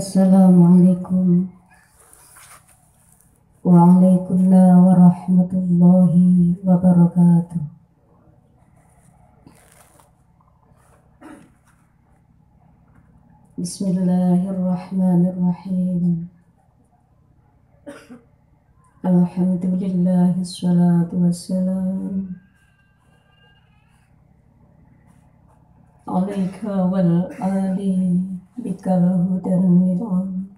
Assalamualaikum Waalaikumsalam warahmatullahi wabarakatuh. Bismillahirrahmanirrahim. Alhamdulillah, salatu wassalam alaika wal ali bikal hudan nid'am.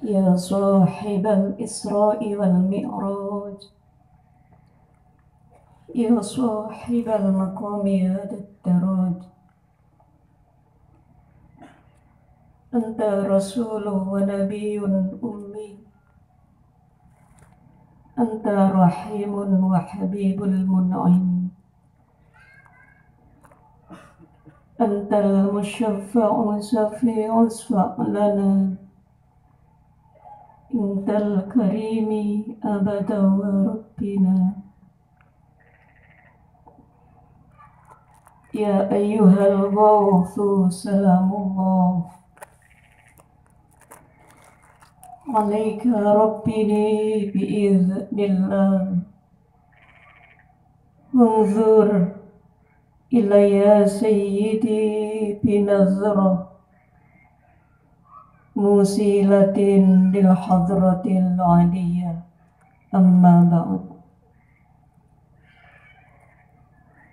Ya sahibal Isra'i wal Mi'raj, ya sahibal maqami hadat daraj, anta rasulun wa nabiyyun ummi, anta rahimun wa habibul mun'im, antal musyaffa'u syafi'u isfa' lana, intal karimi abada wa rabbina. Ya ayyuhal ghawthu salamullah alaika rabbini biiznillah, unzur ilayya sayyidi binazrah musilatin lil hadratil aliyah, amma ba'd.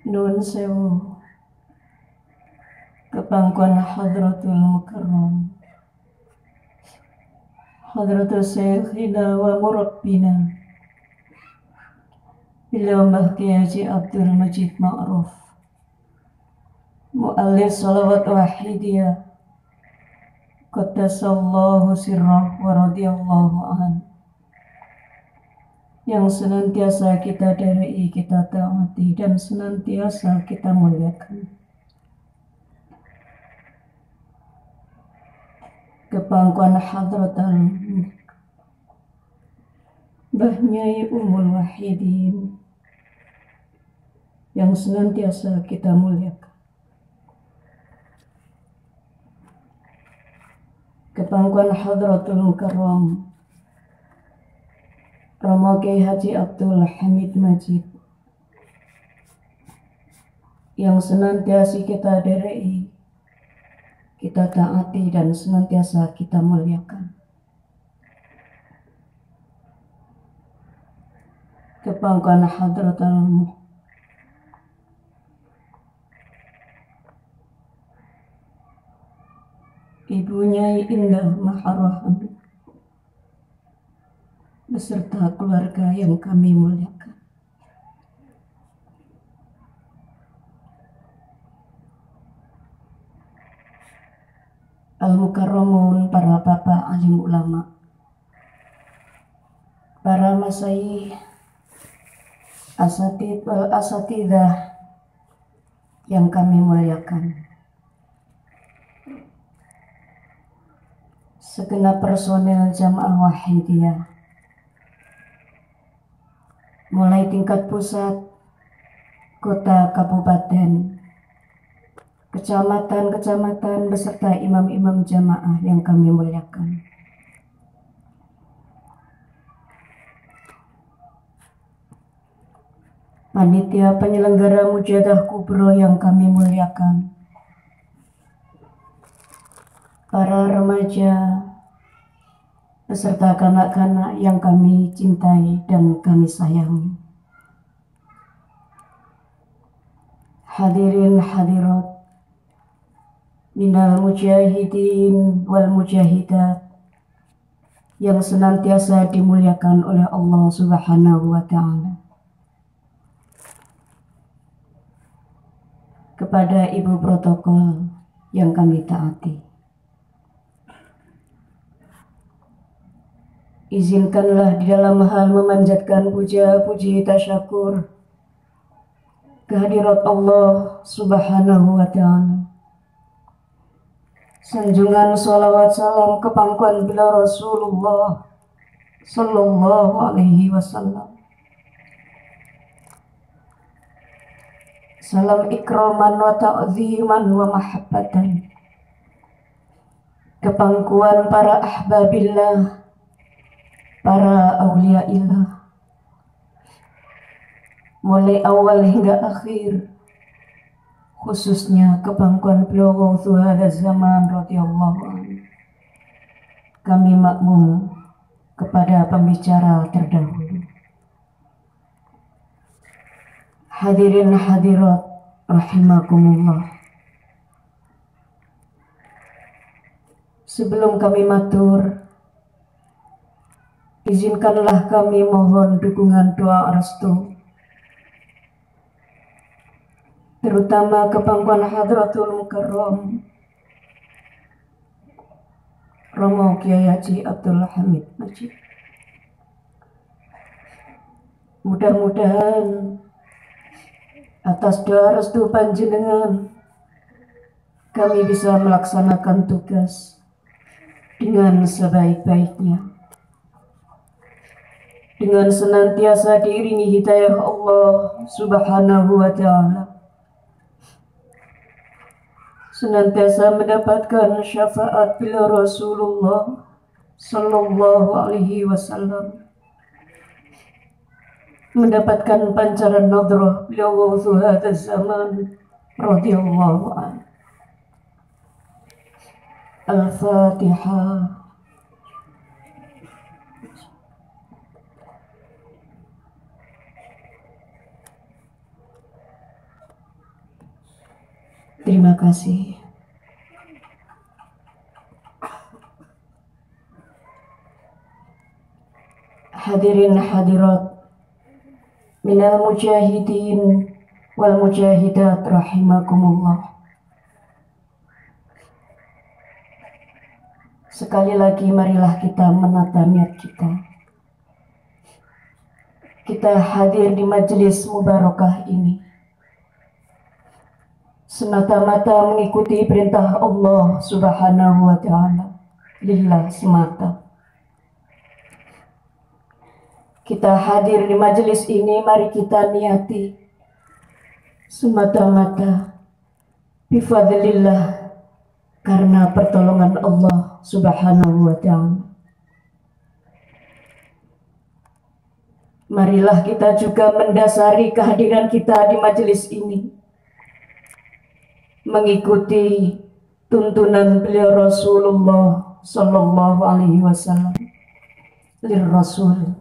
Nun sewu kepangkuan hadratul mukarram, hadratul syekhina wa murabbina beliau Mbah Kiai Haji Abdul Majid Ma'ruf, mu'allif salawat wahidiyah, qaddasallahu sirrah wa radiyallahu an, yang senantiasa kita dari kita taati dan senantiasa kita muliakan. Kepangkuan hadratan Mbah Nyai Ummul Wahidin yang senantiasa kita muliakan. Kepangkuan hadratul mukarram Romo Kiai Haji Abdul Hamid Majid yang senantiasa kita derei, kita taati dan senantiasa kita muliakan. Kepangkuan hadratul Ibu Nyai Indah Maharaham beserta keluarga yang kami muliakan. Al-Mukarramun, para bapak alim ulama, para masyayikh, asatid wal asatidah yang kami muliakan, segenap personel jamaah wahidiyah, mulai tingkat pusat, kota, kabupaten, kecamatan beserta imam-imam jamaah yang kami muliakan. Panitia penyelenggara mujadah kubro yang kami muliakan, para remaja beserta kanak-kanak yang kami cintai dan kami sayangi, hadirin hadirat minal mujahidin wal mujahidat yang senantiasa dimuliakan oleh Allah Subhanahu wa ta'ala. Kepada ibu protokol yang kami taati, izinkanlah di dalam hal memanjatkan puja-puji tasyakur kehadirat Allah Subhanahu wa ta'ala, sanjungan salawat salam kepangkuan bila Rasulullah Sallallahu alaihi wasallam, Salam ikraman wa ta'ziman wa mahabbatan kepangkuan para ahbabillah, para awliyaillah, mulai awal hingga akhir, khususnya kepangkuan beliau Ghawthu hadza zaman radhiyallahu anhu. Kami makmum kepada pembicara terdahulu. Hadirin hadirat rahimakumullah. Sebelum kami matur, izinkanlah kami mohon dukungan doa restu, terutama kepangkuan Hadratul Mukarram Romo Kiai Haji Abdul Hamid Majid. Mudah-mudahan atas doa restu panjenengan kami bisa melaksanakan tugas dengan sebaik-baiknya, dengan senantiasa diiringi hidayah Allah Subhanahu wa ta'ala, senantiasa mendapatkan syafaat bila Rasulullah Sallallahu Alaihi Wasallam, mendapatkan pancaran nadrah bila Ghawthu hadza zaman radhiyallahu anhu. Al-Fatihah. Terima kasih. Hadirin hadirat minal mujahidin wal mujahidat rahimakumullah. Sekali lagi marilah kita menata niat kita. Kita hadir di majelis mubarakah ini semata-mata mengikuti perintah Allah Subhanahu wa ta'ala, lillah semata. Kita hadir di majelis ini, mari kita niati semata-mata bifadlillah, karena pertolongan Allah Subhanahu wa ta'ala. Marilah kita juga mendasari kehadiran kita di majelis ini mengikuti tuntunan beliau Rasulullah Sallallahu Alaihi Wasallam, Rasul.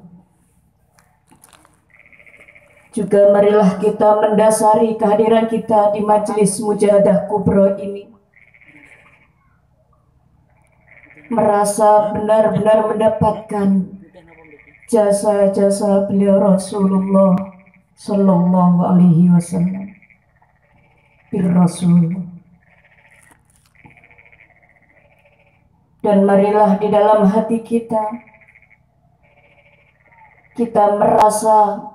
Juga marilah kita mendasari kehadiran kita di majelis Mujahadah Kubro ini merasa benar-benar mendapatkan jasa-jasa beliau Rasulullah Sallallahu Alaihi Wasallam, Rasul. Dan marilah di dalam hati kita merasa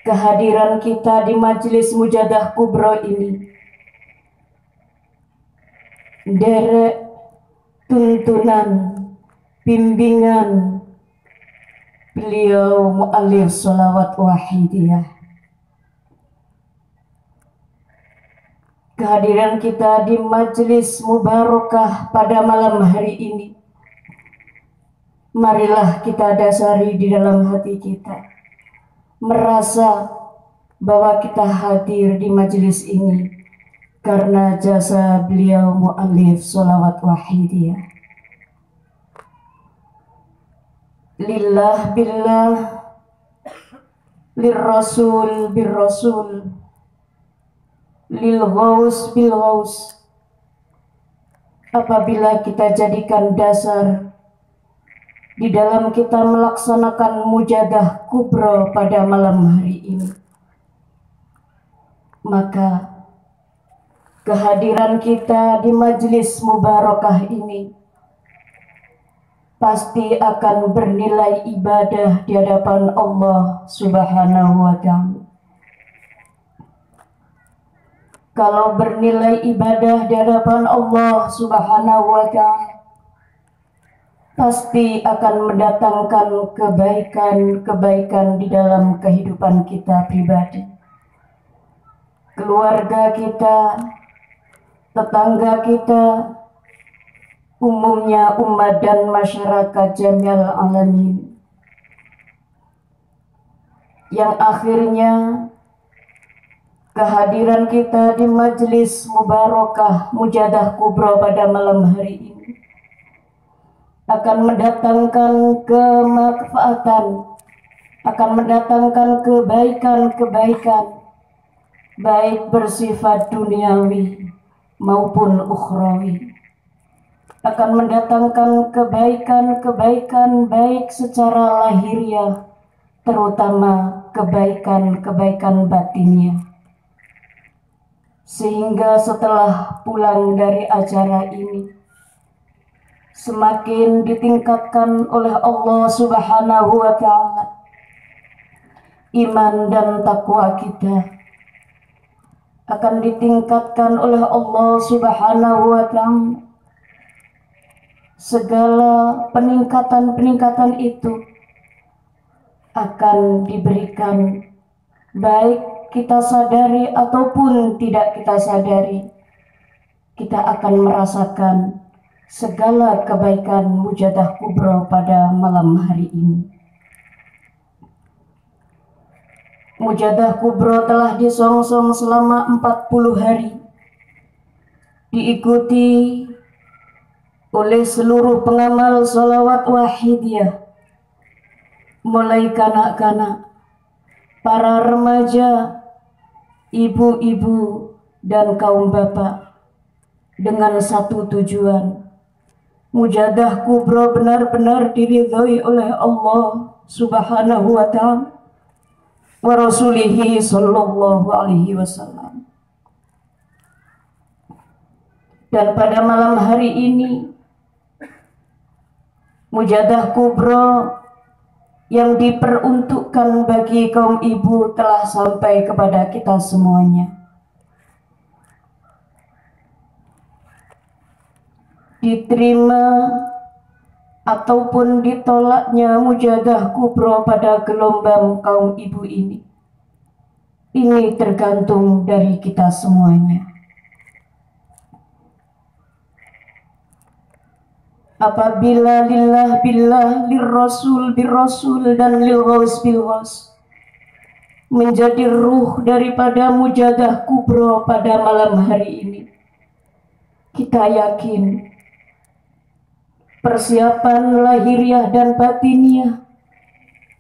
kehadiran kita di majelis Mujahadah Kubro ini derek tuntunan, bimbingan beliau mu'allif sholawat wahidiyah. Kehadiran kita di majelis mubarakah pada malam hari ini, marilah kita dasari di dalam hati kita, merasa bahwa kita hadir di majelis ini karena jasa beliau mu'allif sholawat wahidiyah. Lillah billah, lirrasul birrasul, lil ghaus bil ghaus. Apabila kita jadikan dasar di dalam kita melaksanakan mujahadah kubro pada malam hari ini, maka kehadiran kita di majelis mubarakah ini pasti akan bernilai ibadah di hadapan Allah Subhanahu wa ta'ala. Kalau bernilai ibadah di hadapan Allah Subhanahu wa ta'ala, pasti akan mendatangkan kebaikan-kebaikan di dalam kehidupan kita pribadi. keluarga kita, tetangga kita, umumnya umat dan masyarakat jami'al alamin, yang akhirnya kehadiran kita di majelis mubarakah Mujadah Kubro pada malam hari ini akan mendatangkan kemanfaatan, akan mendatangkan kebaikan-kebaikan, baik bersifat duniawi maupun ukhrawi, akan mendatangkan kebaikan-kebaikan baik secara lahiriah, terutama kebaikan-kebaikan batinnya, sehingga setelah pulang dari acara ini semakin ditingkatkan oleh Allah Subhanahu wa Ta'ala iman dan takwa kita, akan ditingkatkan oleh Allah Subhanahu wa Ta'ala. Segala peningkatan-peningkatan itu akan diberikan baik kita sadari ataupun tidak kita sadari. Kita akan merasakan segala kebaikan Mujadah Kubro pada malam hari ini. Mujadah Kubro telah disongsong selama 40 hari, diikuti oleh seluruh pengamal sholawat wahidiyah, mulai kanak-kanak, para remaja, ibu-ibu, dan kaum bapak, dengan satu tujuan: Mujadah Kubro benar-benar diridhoi oleh Allah Subhanahu wa Ta'ala wa Rasulihi sallallahu alaihi wasallam. Dan pada malam hari ini Mujadah Kubro yang diperuntukkan bagi kaum ibu telah sampai kepada kita semuanya. Diterima ataupun ditolaknya Mujadah Kubro pada gelombang kaum ibu ini tergantung dari kita semuanya. Apabila lillah billah, lirrasul birrasul, dan lilghaus bilghaus menjadi ruh daripada Mujadah Kubro pada malam hari ini, kita yakin persiapan lahiriah dan batiniah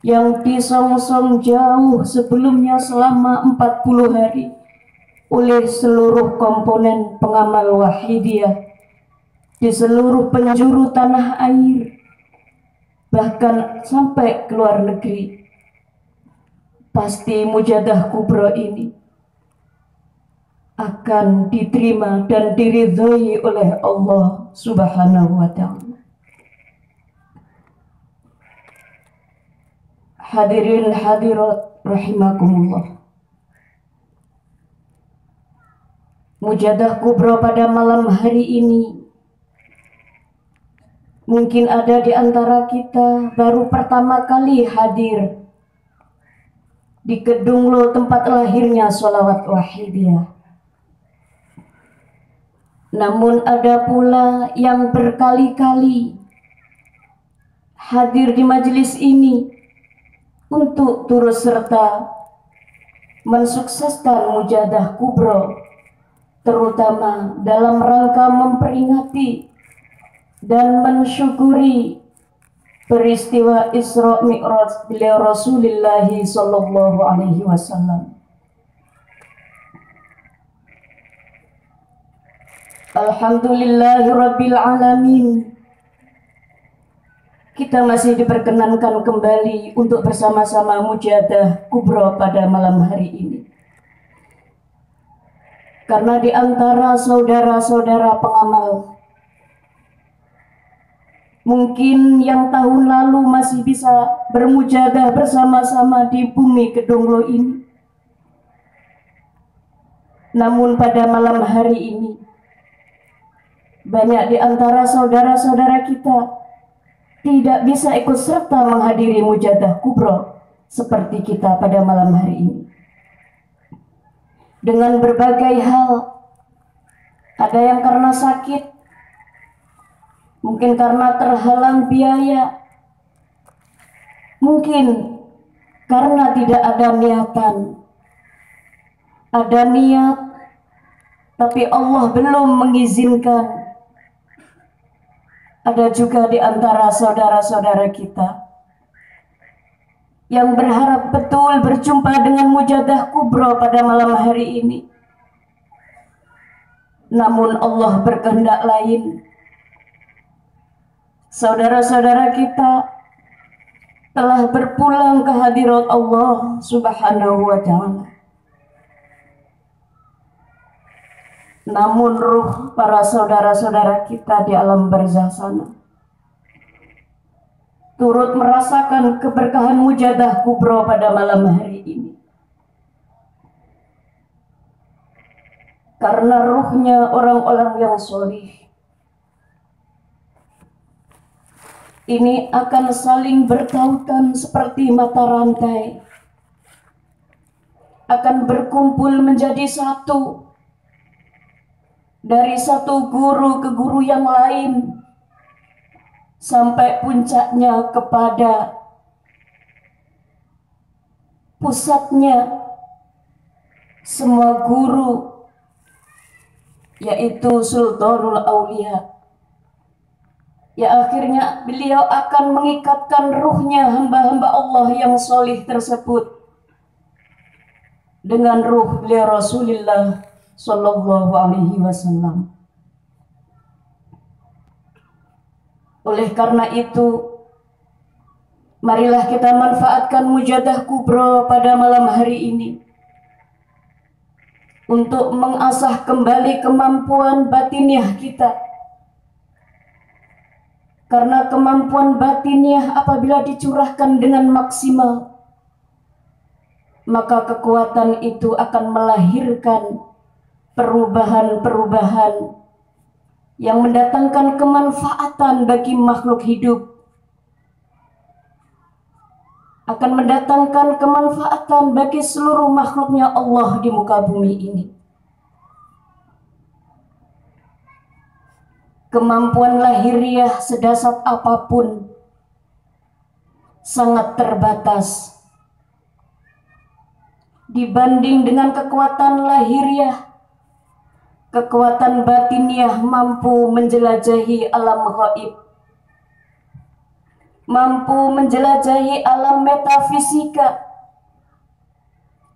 yang disongsong jauh sebelumnya selama 40 hari oleh seluruh komponen pengamal wahidiyah di seluruh penjuru tanah air, bahkan sampai ke luar negeri, pasti Mujadah Kubro ini akan diterima dan diridhoi oleh Allah Subhanahu wa Ta'ala. Hadirin hadirat rahimakumullah, Mujadah Kubro pada malam hari ini mungkin ada di antara kita baru pertama kali hadir di gedung lo tempat lahirnya sholawat wahidiyah. Namun ada pula yang berkali-kali hadir di majelis ini untuk turut serta mensukseskan Mujadah Kubro, terutama dalam rangka memperingati dan mensyukuri peristiwa Isra Mi'raj beliau Rasulullah sallallahu alaihi wasallam. Alhamdulillahirabbil alamin. Kita masih diperkenankan kembali untuk bersama-sama Mujadah Kubro pada malam hari ini. Karena di antara saudara-saudara pengamal, mungkin yang tahun lalu masih bisa bermujadah bersama-sama di bumi gedung lo ini, namun pada malam hari ini banyak di antara saudara-saudara kita tidak bisa ikut serta menghadiri Mujadah Kubro seperti kita pada malam hari ini. dengan berbagai hal. Ada yang karena sakit, mungkin karena terhalang biaya, mungkin karena tidak ada niatan. Ada niat, tapi Allah belum mengizinkan. Ada juga di antara saudara-saudara kita yang berharap betul berjumpa dengan mujadah kubro pada malam hari ini. Namun Allah berkehendak lain. Saudara-saudara kita telah berpulang ke hadirat Allah Subhanahu wa ta'ala. Namun ruh para saudara-saudara kita di alam barzah sana turut merasakan keberkahan mujadah kubro pada malam hari ini. Karena ruhnya orang-orang yang solih ini akan saling bertautan seperti mata rantai, akan berkumpul menjadi satu, dari satu guru ke guru yang lain, sampai puncaknya kepada pusatnya semua guru, yaitu Sultanul Aulia. Ya, akhirnya beliau akan mengikatkan ruhnya hamba-hamba Allah yang solih tersebut dengan ruh beliau Rasulullah Sallallahu Alaihi Wasallam. Oleh karena itu, marilah kita manfaatkan mujadah kubro pada malam hari ini untuk mengasah kembali kemampuan batiniah kita. Karena kemampuan batiniah apabila dicurahkan dengan maksimal, maka kekuatan itu akan melahirkan perubahan-perubahan yang mendatangkan kemanfaatan bagi makhluk hidup, akan mendatangkan kemanfaatan bagi seluruh makhluknya Allah di muka bumi ini. Kemampuan lahiriah sedasat apapun sangat terbatas dibanding dengan kekuatan lahiriah. Kekuatan batiniah mampu menjelajahi alam gaib, mampu menjelajahi alam metafisika,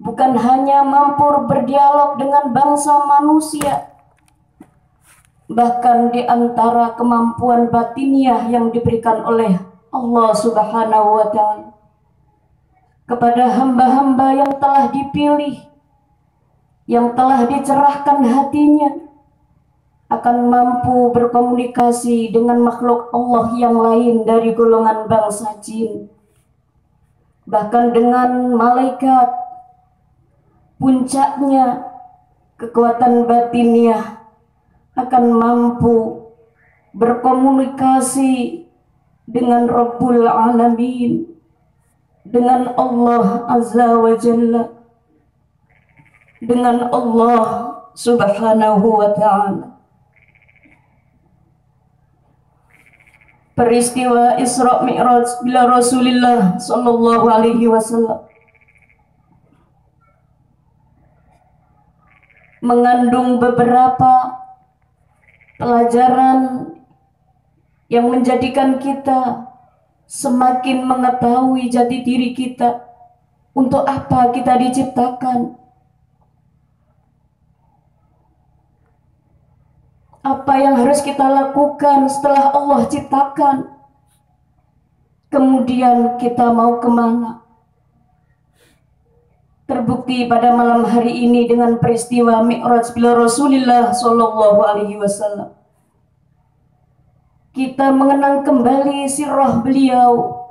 bukan hanya mampu berdialog dengan bangsa manusia. Bahkan di antara kemampuan batiniah yang diberikan oleh Allah Subhanahu wa ta'ala kepada hamba-hamba yang telah dipilih, yang telah dicerahkan hatinya, akan mampu berkomunikasi dengan makhluk Allah yang lain dari golongan bangsa jin, bahkan dengan malaikat. Puncaknya kekuatan batiniah akan mampu berkomunikasi dengan Rabbul Alamin, dengan Allah Azza wa Jalla, dengan Allah Subhanahu wa ta'ala. Peristiwa Isra Mi'raj bila Rasulullah Sallallahu Alaihi Wasallam mengandung beberapa pelajaran yang menjadikan kita semakin mengetahui jati diri kita, untuk apa kita diciptakan, apa yang harus kita lakukan setelah Allah ciptakan, kemudian kita mau kemana. Terbukti pada malam hari ini dengan peristiwa Mi'raj bila Rasulullah Sallallahu Alaihi Wasallam. Kita mengenang kembali sirah beliau,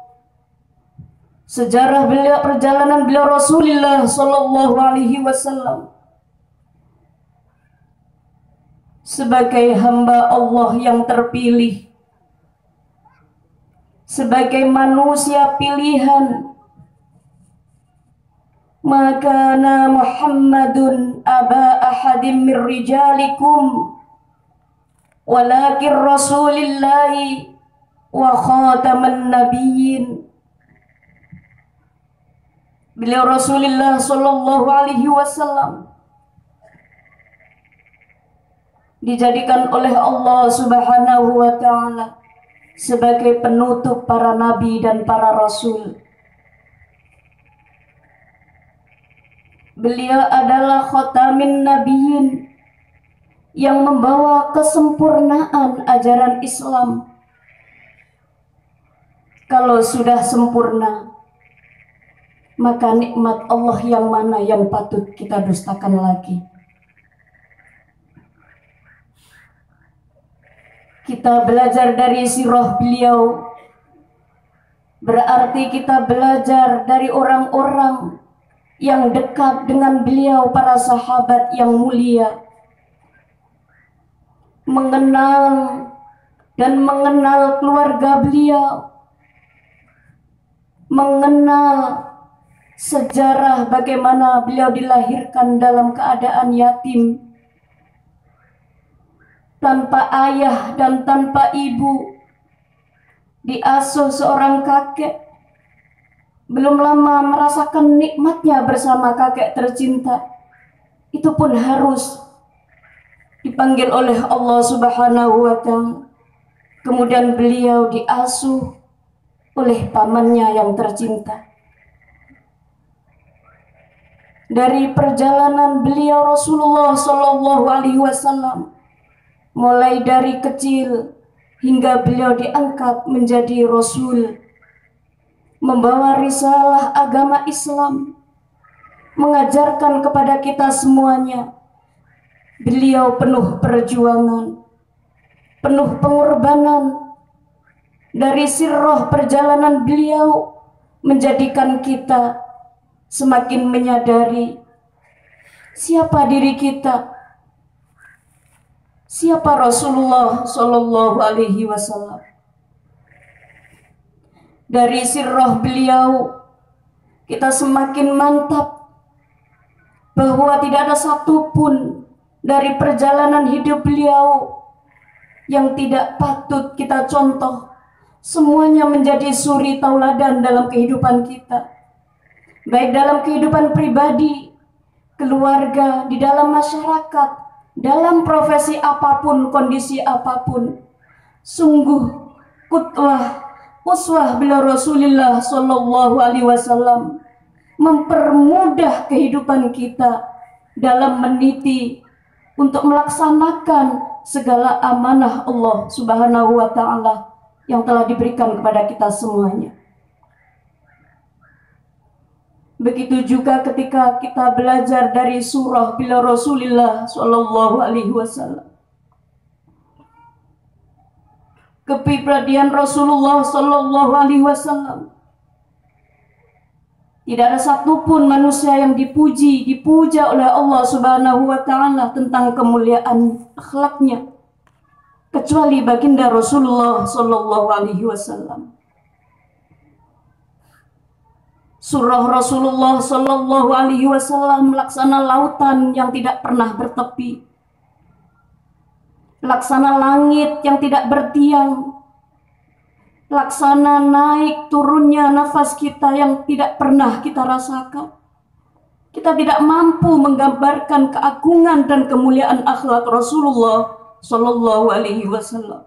sejarah beliau, perjalanan beliau Rasulullah Sallallahu Alaihi Wasallam sebagai hamba Allah yang terpilih, sebagai manusia pilihan, Ma kana Muhammadun aba ahadin min rijalikum walakin Rasulillahi wa khataman nabiyyin. Beliau Rasulullah sallallahu alaihi wasallam dijadikan oleh Allah Subhanahu wa taala sebagai penutup para nabi dan para rasul. Beliau adalah khatamin nabiyyin yang membawa kesempurnaan ajaran Islam. Kalau sudah sempurna, maka nikmat Allah yang mana yang patut kita dustakan lagi? Kita belajar dari sirah beliau, berarti kita belajar dari orang-orang yang dekat dengan beliau, para sahabat yang mulia, mengenal dan mengenal keluarga beliau, mengenal sejarah bagaimana beliau dilahirkan dalam keadaan yatim, tanpa ayah dan tanpa ibu, diasuh seorang kakek, belum lama merasakan nikmatnya bersama kakek tercinta. Itu pun harus dipanggil oleh Allah Subhanahu wa taala. Kemudian beliau diasuh oleh pamannya yang tercinta. Dari perjalanan beliau Rasulullah sallallahu alaihi wasallam, mulai dari kecil hingga beliau diangkat menjadi rasul, membawa risalah agama Islam, mengajarkan kepada kita semuanya. Beliau penuh perjuangan, penuh pengorbanan. Dari sirah perjalanan beliau menjadikan kita semakin menyadari siapa diri kita, siapa Rasulullah Shallallahu Alaihi Wasallam. Dari sirah beliau kita semakin mantap bahwa tidak ada satupun dari perjalanan hidup beliau yang tidak patut kita contoh. Semuanya menjadi suri tauladan dalam kehidupan kita, baik dalam kehidupan pribadi, keluarga, di dalam masyarakat, dalam profesi apapun, kondisi apapun. Sungguh qudwah, uswah beliau Rasulullah Sallallahu Alaihi Wasallam mempermudah kehidupan kita dalam meniti untuk melaksanakan segala amanah Allah Subhanahu wa taala yang telah diberikan kepada kita semuanya. Begitu juga ketika kita belajar dari surah beliau Rasulullah Sallallahu Alaihi Wasallam. Kepribadian Rasulullah Sallallahu Alaihi Wasallam, tidak ada satupun manusia yang dipuja oleh Allah Subhanahu wa taala tentang kemuliaan akhlaknya kecuali baginda Rasulullah Sallallahu Alaihi Wasallam. Surah Rasulullah Sallallahu Alaihi Wasallam laksana lautan yang tidak pernah bertepi, laksana langit yang tidak bertiang, laksana naik turunnya nafas kita yang tidak pernah kita rasakan. Kita tidak mampu menggambarkan keagungan dan kemuliaan akhlak Rasulullah Sallallahu Alaihi Wasallam.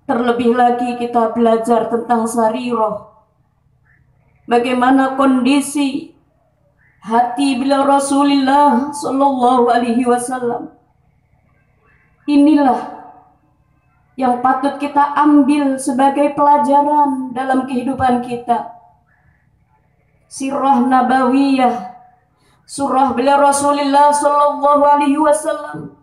Terlebih lagi kita belajar tentang sarirah, bagaimana kondisi hati beliau Rasulullah Sallallahu Alaihi Wasallam. Inilah yang patut kita ambil sebagai pelajaran dalam kehidupan kita. Sirah Nabawiyah, surah beliau Rasulullah Sallallahu Alaihi Wasallam,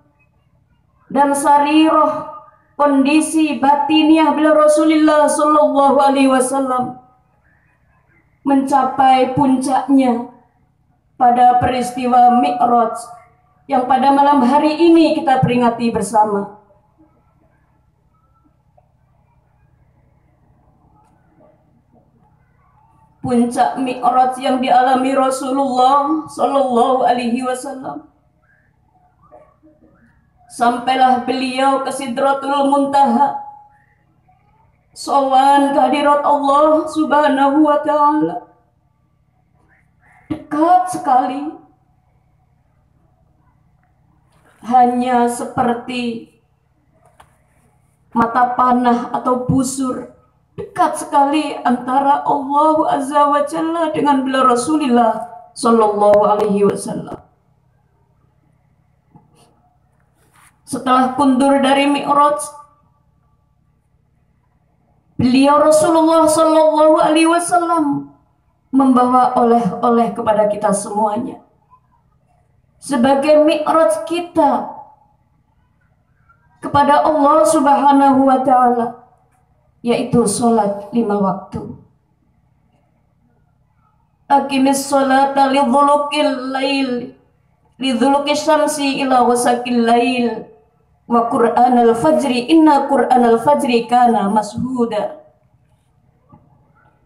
dan sarirah, kondisi batiniah beliau Rasulullah Sallallahu Alaihi Wasallam, mencapai puncaknya pada peristiwa Mi'raj yang pada malam hari ini kita peringati bersama. puncak Mi'raj yang dialami Rasulullah Sallallahu Alaihi Wasallam. Sampailah beliau ke Sidratul Muntaha, sowan kehadirat Allah Subhanahu wa Ta'ala. Dekat sekali, hanya seperti mata panah atau busur. Dekat sekali antara Allah Azza wa Jalla dengan beliau Rasulullah Sallallahu Alaihi Wasallam. Setelah kundur dari Mi'raj, beliau Rasulullah Sallallahu Alaihi Wasallam membawa oleh-oleh kepada kita semuanya sebagai Mi'raj kita kepada Allah Subhanahu wa Ta'ala, yaitu sholat 5 waktu. Aqimis sholata lidhulukil lail, lidhulukis syamsi ila wasakil lail, wa Qur'anal fajri, inna Qur'anal fajri kana mashuda.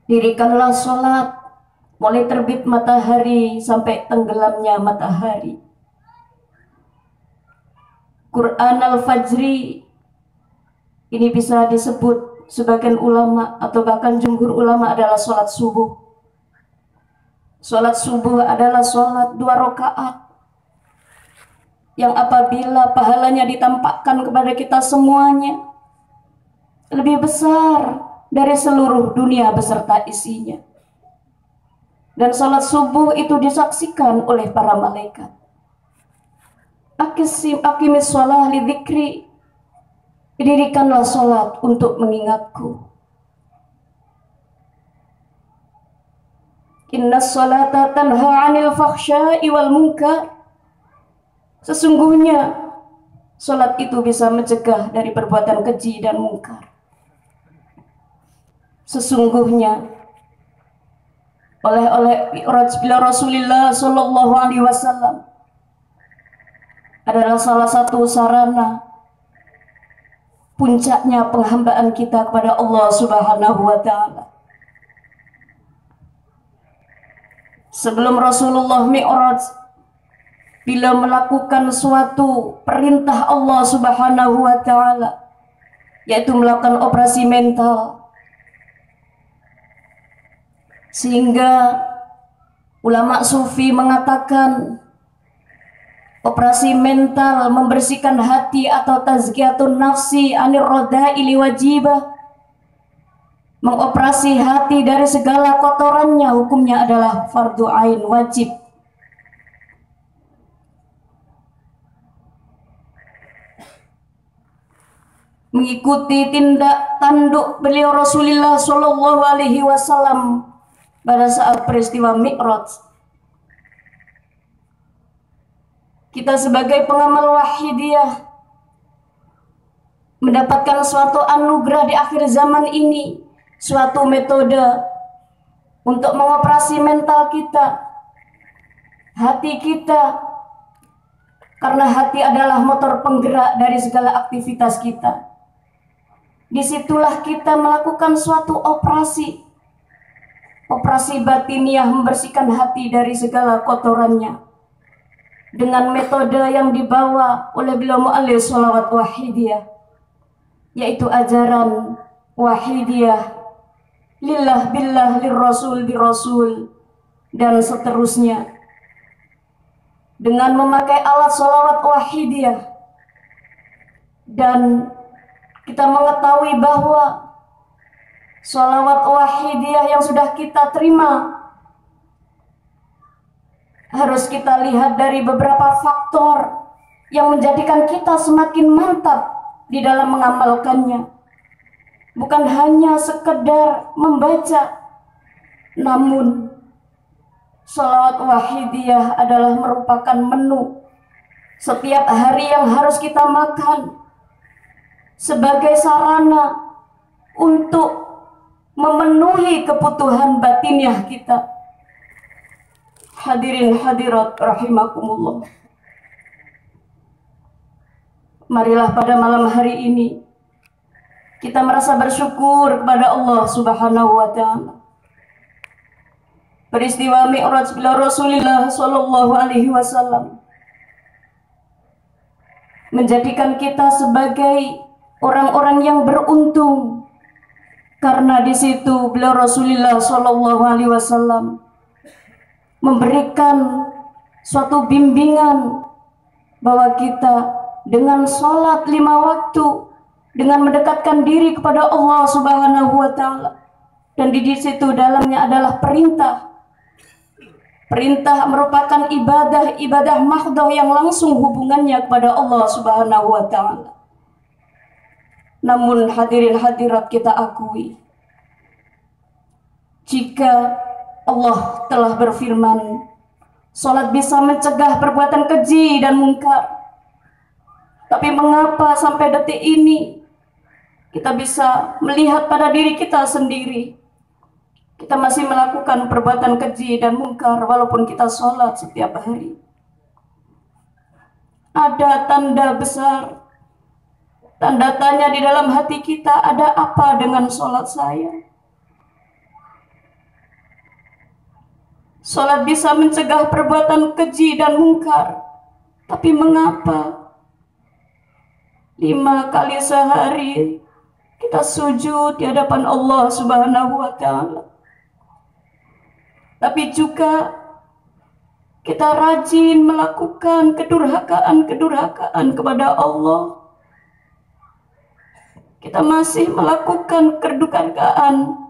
Dirikanlah sholat mulai terbit matahari sampai tenggelamnya matahari. Qur'anal fajri ini bisa disebut sebagian ulama atau bahkan jumhur ulama adalah sholat subuh. Sholat subuh adalah sholat 2 rakaat yang apabila pahalanya ditampakkan kepada kita semuanya lebih besar dari seluruh dunia beserta isinya. Dan sholat subuh itu disaksikan oleh para malaikat. Aqimis sholah li dzikri, dirikanlah sholat untuk mengingatku. Inna sholata tanha 'anil fakhsya'i wal munkar. Sesungguhnya sholat itu bisa mencegah dari perbuatan keji dan mungkar. Sesungguhnya oleh Rasulullah Sallallahu Alaihi Wasallam adalah salah satu sarana puncaknya penghambaan kita kepada Allah Subhanahu wa Ta'ala. Sebelum Rasulullah Mi'raj, bila melakukan suatu perintah Allah Subhanahu wa Ta'ala, yaitu melakukan operasi mental, sehingga ulama sufi mengatakan operasi mental membersihkan hati atau tazkiyatun nafsi anir roda'ili wajibah, mengoperasi hati dari segala kotorannya, hukumnya adalah fardu ain, wajib. Mengikuti tindak tanduk beliau Rasulullah Shallallahu Alaihi Wasallam pada saat peristiwa Mi'raj, kita sebagai pengamal wahidiyah mendapatkan suatu anugerah di akhir zaman ini, suatu metode untuk mengoperasi mental kita, hati kita, karena hati adalah motor penggerak dari segala aktivitas kita. Disitulah kita melakukan suatu operasi batiniah, membersihkan hati dari segala kotorannya dengan metode yang dibawa oleh beliau mu'allif sholawat wahidiyah, yaitu ajaran wahidiyah, lillah billah lirrasul birrasul, dan seterusnya. Dengan memakai alat sholawat wahidiyah, dan kita mengetahui bahwa sholawat wahidiyah yang sudah kita terima harus kita lihat dari beberapa faktor yang menjadikan kita semakin mantap di dalam mengamalkannya. Bukan hanya sekedar membaca, namun sholawat wahidiyah adalah merupakan menu setiap hari yang harus kita makan sebagai sarana untuk memenuhi kebutuhan batiniah kita. Hadirin hadirat rahimakumullah. Marilah pada malam hari ini kita merasa bersyukur kepada Allah Subhanahu wa Ta'ala peristiwa Mi'raj beliau Rasulullah Shallallahu Alaihi Wasallam menjadikan kita sebagai orang-orang yang beruntung, karena di situ beliau Rasulullah Shallallahu Alaihi Wasallam memberikan suatu bimbingan bahwa kita dengan sholat 5 waktu, dengan mendekatkan diri kepada Allah Subhanahu wa Ta'ala, dan di situ dalamnya adalah perintah. Perintah merupakan ibadah mahdoh yang langsung hubungannya kepada Allah Subhanahu wa Ta'ala. Namun hadirin hadirat, kita akui, jika Allah telah berfirman, sholat bisa mencegah perbuatan keji dan mungkar, tapi mengapa sampai detik ini kita bisa melihat pada diri kita sendiri, kita masih melakukan perbuatan keji dan mungkar walaupun kita sholat setiap hari? Ada tanda besar, tanda tanya di dalam hati kita, ada apa dengan sholat saya? Sholat bisa mencegah perbuatan keji dan mungkar, tapi mengapa 5 kali sehari kita sujud di hadapan Allah Subhanahu wa Ta'ala, tapi juga kita rajin melakukan kedurhakaan kepada Allah. Kita masih melakukan kedurhakaan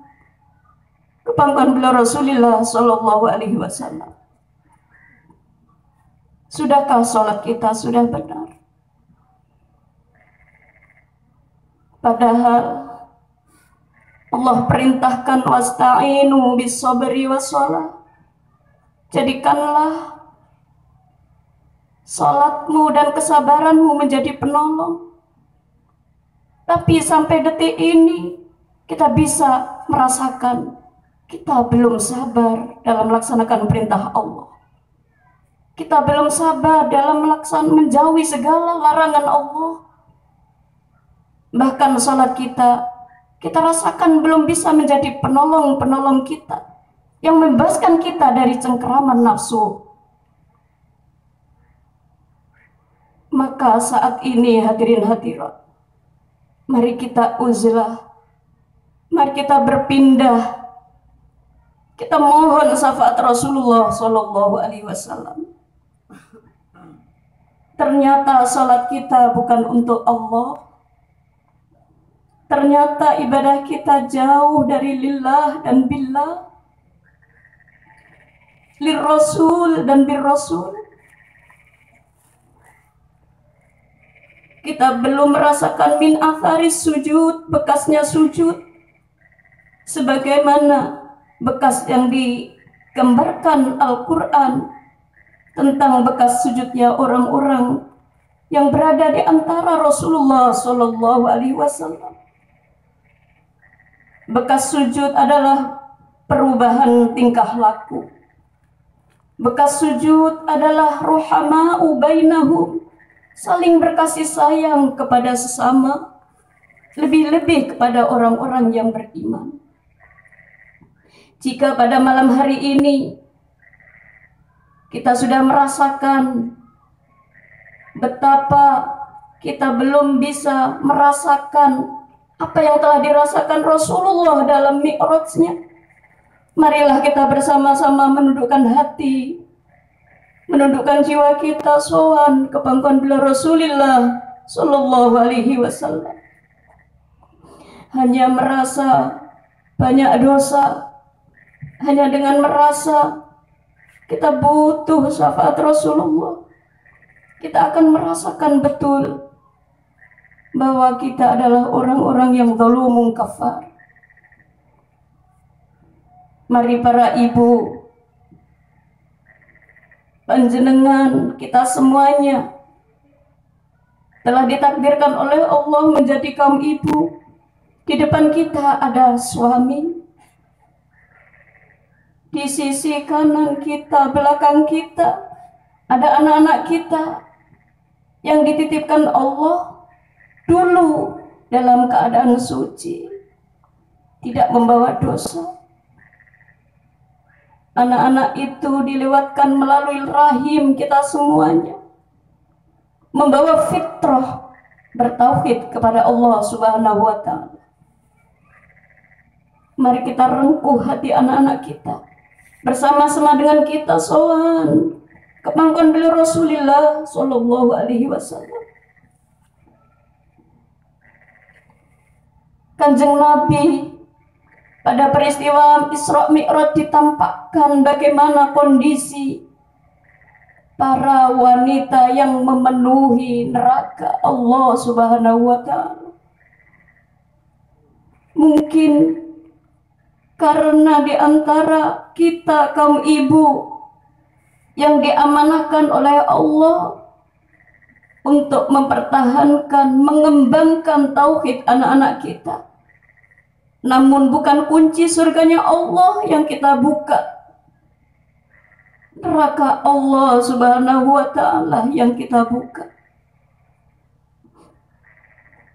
ke pangkuan beliau Rasulullah Shallallahu Alaihi Wasallam. Sudahkah sholat kita sudah benar? Padahal Allah perintahkan wasta'inu bis-sabri was-shalah. Jadikanlah salatmu dan kesabaranmu menjadi penolong. Tapi sampai detik ini kita bisa merasakan kita belum sabar dalam melaksanakan perintah Allah. Kita belum sabar dalam menjauhi segala larangan Allah. Bahkan salat kita rasakan belum bisa menjadi penolong kita, yang membebaskan kita dari cengkeraman nafsu. Maka saat ini hadirin hadirat, mari kita uzlah, mari kita berpindah, kita mohon syafaat Rasulullah Shallallahu Alaihi Wasallam. Ternyata salat kita bukan untuk Allah. Ternyata ibadah kita jauh dari lillah dan billah, lirrasul dan birrasul. Kita belum merasakan min atharis sujud, bekasnya sujud, sebagaimana bekas yang digambarkan Al-Quran tentang bekas sujudnya orang-orang yang berada di antara Rasulullah Shallallahu Alaihi Wasallam. Bekas sujud adalah perubahan tingkah laku. Bekas sujud adalah ruhama'u bainahum, saling berkasih sayang kepada sesama, lebih-lebih kepada orang-orang yang beriman. Jika pada malam hari ini kita sudah merasakan betapa kita belum bisa merasakan apa yang telah dirasakan Rasulullah dalam Mi'rajnya, marilah kita bersama-sama menundukkan hati, menundukkan jiwa kita sowan ke pangkuan beliau Rasulullah Shallallahu Alaihi Wasallam. Hanya merasa banyak dosa, hanya dengan merasa kita butuh syafaat Rasulullah, kita akan merasakan betul bahwa kita adalah orang-orang yang zalumun kafar. Mari para ibu, panjenengan, kita semuanya telah ditakdirkan oleh Allah menjadi kaum ibu. Di depan kita ada suami, di sisi kanan kita, belakang kita ada anak-anak kita yang dititipkan Allah dulu dalam keadaan suci, tidak membawa dosa. Anak-anak itu dilewatkan melalui rahim kita semuanya, membawa fitrah bertauhid kepada Allah Subhanahu wa Ta'ala. Mari kita rengkuh hati anak-anak kita, bersama-sama dengan kita sowan ke pangkuan beliau Rasulullah Sallallahu Alaihi Wasallam. Kanjeng Nabi pada peristiwa Isra Mi'raj ditampakkan bagaimana kondisi para wanita yang memenuhi neraka Allah Subhanahu wa Ta'ala. Mungkin karena di antara kita kaum ibu yang diamanahkan oleh Allah untuk mempertahankan, mengembangkan tauhid anak-anak kita, namun bukan kunci surganya Allah yang kita buka, neraka Allah Subhanahu wa Ta'ala yang kita buka.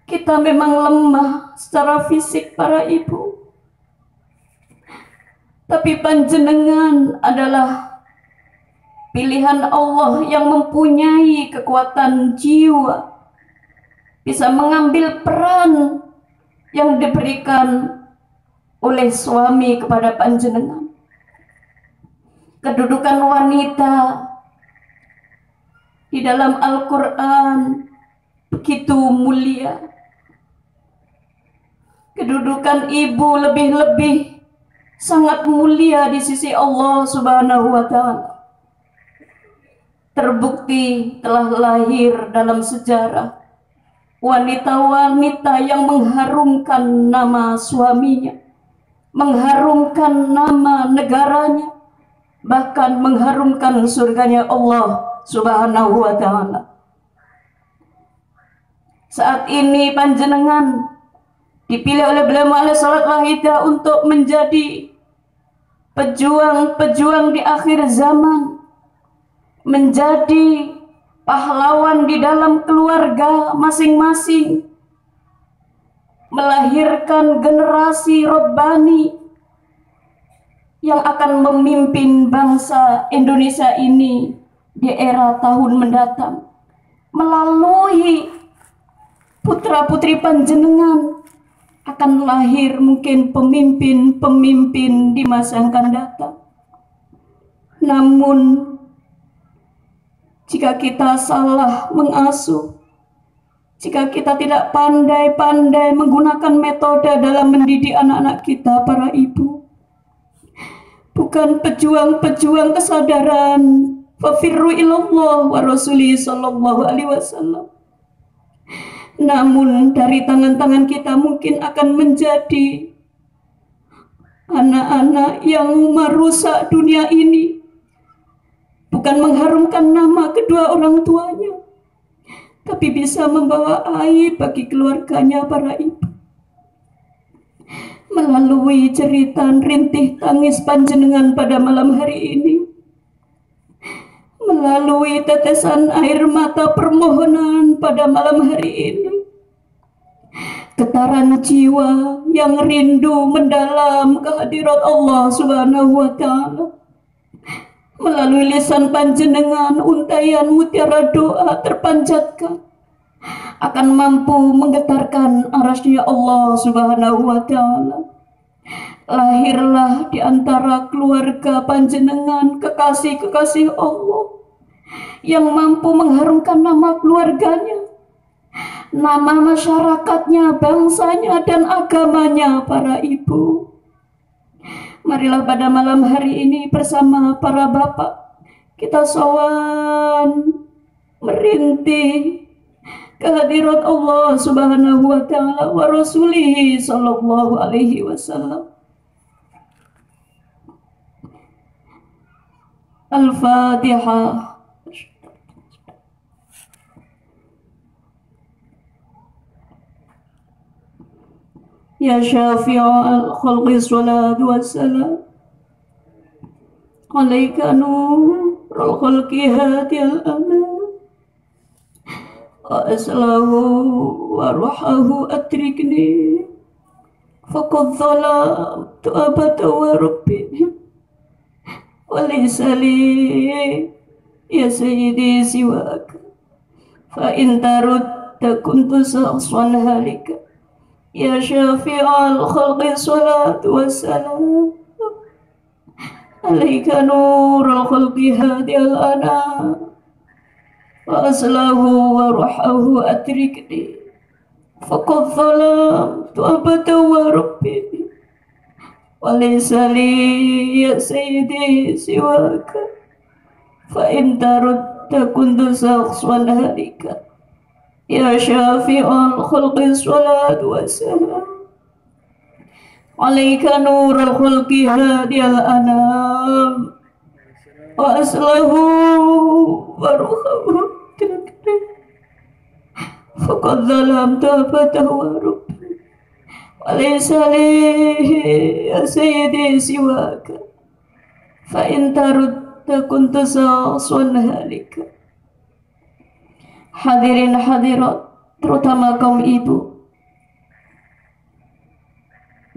Kita memang lemah secara fisik para ibu, tapi panjenengan adalah pilihan Allah yang mempunyai kekuatan jiwa, bisa mengambil peran yang diberikan oleh suami kepada panjenengan. Kedudukan wanita di dalam Al-Quran begitu mulia. Kedudukan ibu lebih-lebih sangat mulia di sisi Allah Subhanahu wa Ta'ala. Terbukti telah lahir dalam sejarah wanita-wanita yang mengharumkan nama suaminya, mengharumkan nama negaranya, bahkan mengharumkan surganya Allah Subhanahu wa Ta'ala. Saat ini panjenengan dipilih oleh beliau alaihi salatu wahidah untuk menjadi pejuang-pejuang di akhir zaman, menjadi pahlawan di dalam keluarga masing-masing, melahirkan generasi Rabbani yang akan memimpin bangsa Indonesia ini di era tahun mendatang. Melalui putra-putri panjenengan akan lahir mungkin pemimpin-pemimpin di masa yang akan datang. Namun jika kita salah mengasuh, jika kita tidak pandai-pandai menggunakan metode dalam mendidik anak-anak kita, para ibu, bukan pejuang-pejuang kesadaran, fafirru ilallah wa rasuli sallallahu alaihi wasallam, namun dari tangan-tangan kita mungkin akan menjadi anak-anak yang merusak dunia ini, bukan mengharumkan nama kedua orang tuanya, tapi bisa membawa aib bagi keluarganya, para ibu. Melalui cerita rintih tangis panjenengan pada malam hari ini, melalui tetesan air mata permohonan pada malam hari ini, getaran jiwa yang rindu mendalam kehadirat Allah Subhanahu wa Ta'ala, melalui lisan panjenengan untayan mutiara doa terpanjatkan akan mampu menggetarkan arasnya Allah Subhanahu wa Ta'ala. Lahirlah di antara keluarga panjenengan kekasih-kekasih Allah yang mampu mengharumkan nama keluarganya, nama masyarakatnya, bangsanya, dan agamanya, para ibu. Marilah pada malam hari ini bersama para bapak kita sowan merintih kehadirat Allah Subhanahu wa Ta'ala wa Rasulih sallallahu alaihi wasallam. Al-Fatihah. Ya syafi'al khalqi salatu wassalam alaika nurul khalqi hadiyal aman wa aslahu wa ruhahu atrikni faqad zalamtu abata wa rabbi وليس لي يا سيدي سواك فإن ترد كنت شخصا هالكا يا شافع الخلق الصلاة والسلام عليك نور الخلق هادي الأنام وأصله وروحه أتركني فقد ظلمت أبدا وربي وليس لي يا سيدي سواك فإن ترد كنت شخصا هالكا يا شافع الخلق الصلاة والسلام عليك نور الخلق هادي الأنام وأصله وروحه فقد ظلمت أبدا وربي وليس لي يا سيدي سواك فإن ترد كنت شخصا هالكا. Hadirin hadirat, terutama kaum ibu,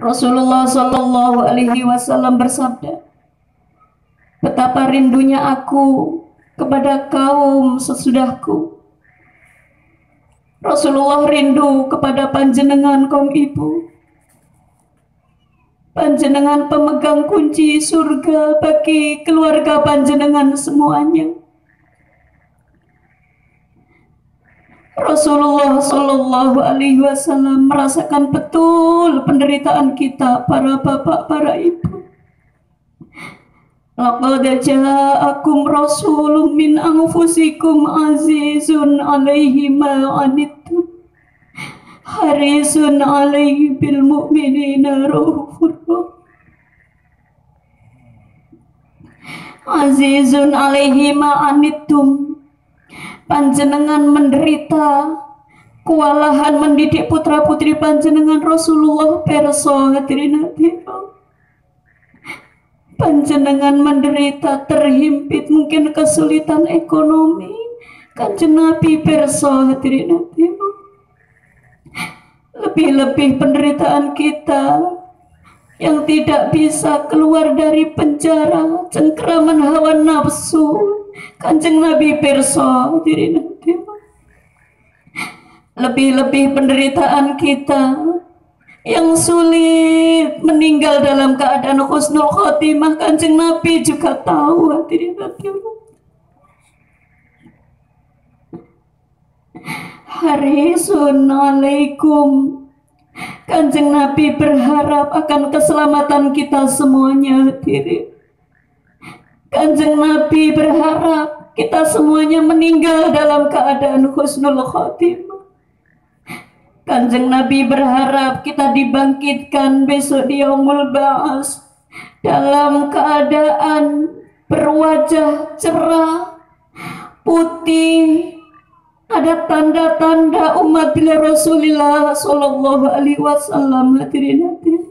Rasulullah Shallallahu Alaihi Wasallam bersabda, betapa rindunya aku kepada kaum sesudahku. Rasulullah rindu kepada panjenengan kaum ibu. Panjenengan pemegang kunci surga bagi keluarga panjenengan semuanya. Rasulullah Shallallahu Alaihi Wasallam merasakan betul penderitaan kita, para bapak, para ibu. Laqad ja'akum rasulun min anfusikum azizun alaihi ma anittum harisun alaihi bil mu'minina raufur rahim. Azizun alaihi ma anittum, panjenengan menderita kewalahan mendidik putra putri panjenengan. Rasulullah perso hadirin hadirat, panjenengan menderita terhimpit mungkin kesulitan ekonomi, Kanjeng Nabi perso hadirin hadirat. Lebih-lebih penderitaan kita yang tidak bisa keluar dari penjara cengkraman hawa nafsu, Kanjeng Nabi perso hadirin hadirat. Lebih-lebih penderitaan kita yang sulit meninggal dalam keadaan husnul khotimah, Kanjeng Nabi juga tahu hadirin hadirat. Harisun alaikum, Kanjeng Nabi berharap akan keselamatan kita semuanya hadirin. Kanjeng Nabi berharap kita semuanya meninggal dalam keadaan husnul khotimah. Kanjeng Nabi berharap kita dibangkitkan besok di yaumul ba'as dalam keadaan berwajah cerah, putih, ada tanda-tanda umat bila Rasulullah Sallallahu Alaihi Wasallam hadirin hadirin.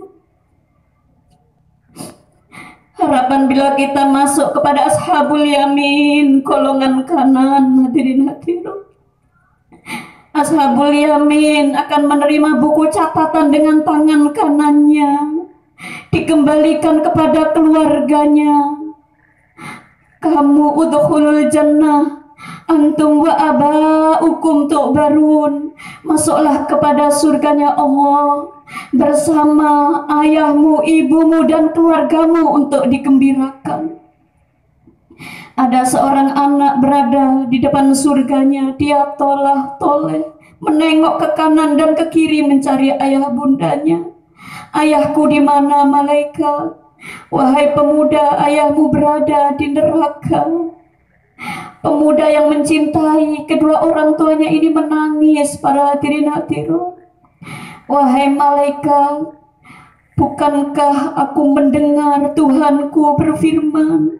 Harapan bila kita masuk kepada ashabul yamin, golongan kanan hadirin hadirin. Ashabul yamin akan menerima buku catatan dengan tangan kanannya, dikembalikan kepada keluarganya. Kamu udkhulul jannah antum wa abaukum tu'barun, masuklah kepada surganya Allah bersama ayahmu, ibumu dan keluargamu untuk digembirakan. Ada seorang anak berada di depan surganya, dia tolah-toleh menengok ke kanan dan ke kiri mencari ayah bundanya. Ayahku di mana, malaikat? Wahai pemuda, ayahmu berada di neraka. Pemuda yang mencintai kedua orang tuanya ini menangis, para hadirin hadirat. Wahai malaikat, bukankah aku mendengar Tuhanku berfirman,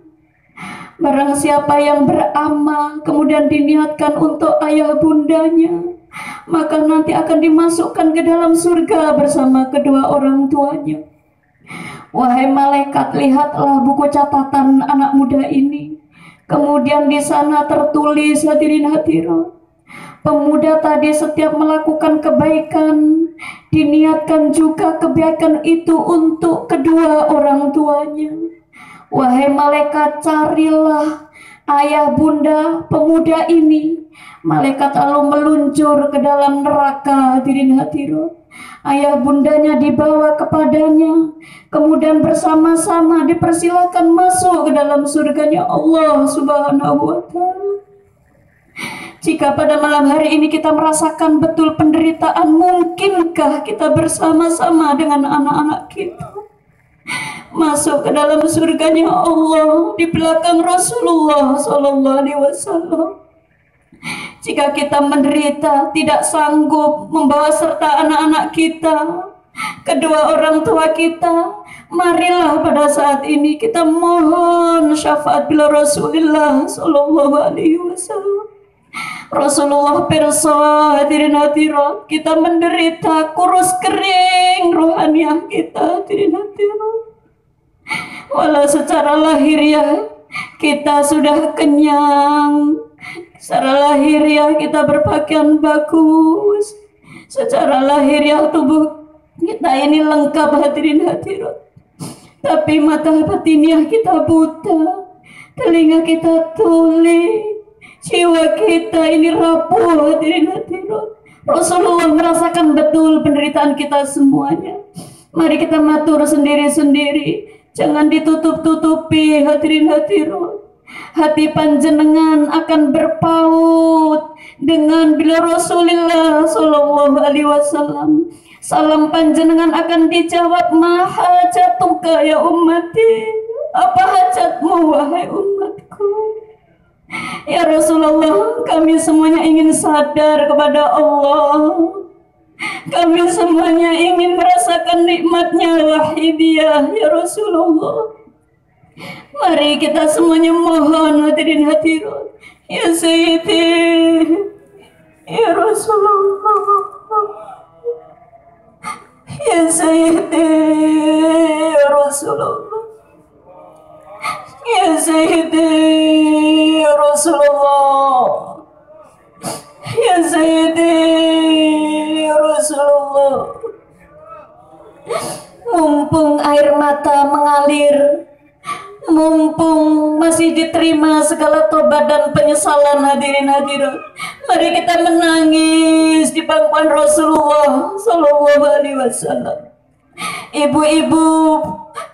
barang siapa yang beramal kemudian diniatkan untuk ayah bundanya, maka nanti akan dimasukkan ke dalam surga bersama kedua orang tuanya. Wahai malaikat, lihatlah buku catatan anak muda ini. Kemudian di sana tertulis, hadirin hadirat, pemuda tadi setiap melakukan kebaikan, diniatkan juga kebaikan itu untuk kedua orang tuanya. Wahai malaikat, carilah ayah bunda pemuda ini. Malaikat lalu meluncur ke dalam neraka. Hadirin hadirat, ayah bundanya dibawa kepadanya, kemudian bersama-sama dipersilakan masuk ke dalam surganya Allah Subhanahu wa Ta'ala. Jika pada malam hari ini kita merasakan betul penderitaan, mungkinkah kita bersama-sama dengan anak-anak kita masuk ke dalam surganya Allah di belakang Rasulullah Sallallahu Alaihi Wasallam? Jika kita menderita, tidak sanggup membawa serta anak-anak kita, kedua orang tua kita, marilah pada saat ini kita mohon syafaat bila Rasulullah Sallallahu Alaihi Wasallam. Rasulullah perso, hadirin hadirat, kita menderita, kurus kering rohaniah kita, hadirin hadirat. Walau secara lahiriah kita sudah kenyang, secara lahiriah kita berpakaian bagus, secara lahiriah tubuh kita ini lengkap, hadirin hadirat. Tapi mata batiniah kita buta, telinga kita tuli, jiwa kita ini rapuh, hadirin hadirat. Rasulullah merasakan betul penderitaan kita semuanya. Mari kita matur sendiri-sendiri, jangan ditutup-tutupi, hadirin hadirat. Hati panjenengan akan berpaut dengan bila Rasulullah Sallallahu Alaihi Wasallam. Salam panjenengan akan dijawab, ma hajatuka ya ummati, apa hajatmu wahai umatku. Ya Rasulullah, kami semuanya ingin sadar kepada Allah. Kami semuanya ingin merasakan nikmatnya wahidiyah ya Rasulullah. Mari kita semuanya mohon, hadirin hadirat, ya Sayyidi, ya Rasulullah, ya Sayyidi, ya Rasulullah, ya Sayyidi, ya Rasulullah, ya Sayyidi, ya Rasulullah. Mumpung air mata mengalir, mumpung masih diterima segala tobat dan penyesalan, hadirin hadirat, mari kita menangis di pangkuan Rasulullah Sallallahu Alaihi Wasallam. Ibu-ibu,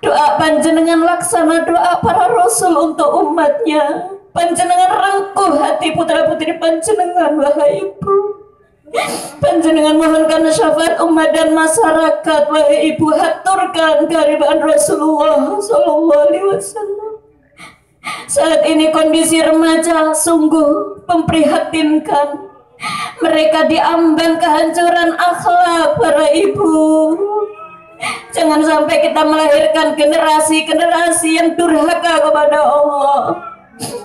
doa panjenengan laksana doa para Rasul untuk umatnya. Panjenengan rangkuh hati putra putri panjenengan, wahai ibu. Panjenengan mohonkan syafaat umat dan masyarakat, wahai ibu. Haturkan kehadiran Rasulullah Sallallahu Alaihi Wasallam. Saat ini kondisi remaja sungguh memprihatinkan. Mereka diambang kehancuran akhlak, para ibu. Jangan sampai kita melahirkan generasi-generasi yang durhaka kepada Allah,